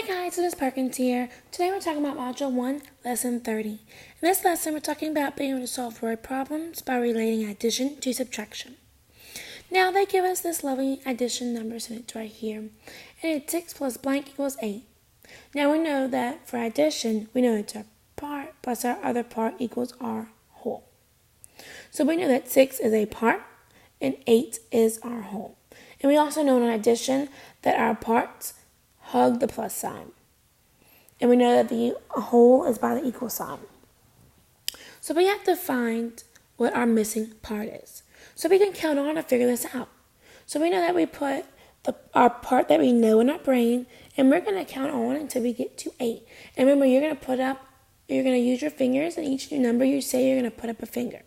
guys, it is Perkins here. Today we're talking about Module 1, Lesson 30. In this lesson, we're talking about being able to solve word problems by relating addition to subtraction. Now, they give us this lovely addition number sentence right here. And it's 6 plus blank equals 8. Now, we know that for addition, we know it's our part plus our other part equals our whole. So we know that 6 is a part and 8 is our whole. And we also know in addition that our parts hug the plus sign. And we know that the whole is by the equal sign. So we have to find what our missing part is. So we can count on to figure this out. So we know that we put our part that we know in our brain, and we're going to count on until we get to 8. And remember, you're going to use your fingers, and each new number you say, you're going to put up a finger.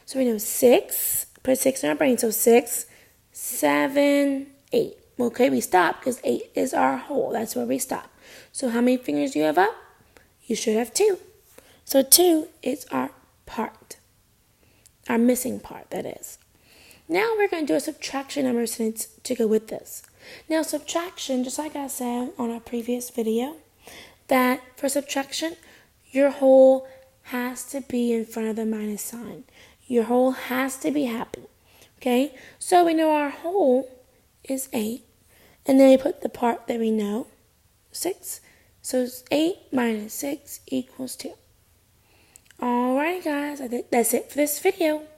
So we know 6, put 6 in our brain, so 6, 7, 8. Okay, we stop because 8 is our whole. That's where we stop. So how many fingers do you have up? You should have 2. So 2 is our part. Our missing part, that is. Now we're going to do a subtraction number sentence to go with this. Now subtraction, just like I said on our previous video, that for subtraction, your whole has to be in front of the minus sign. Your whole has to be happy. Okay, so we know our whole is 8. And then we put the part that we know, 6. So 8 minus 6 equals 2. Alright guys, I think that's it for this video.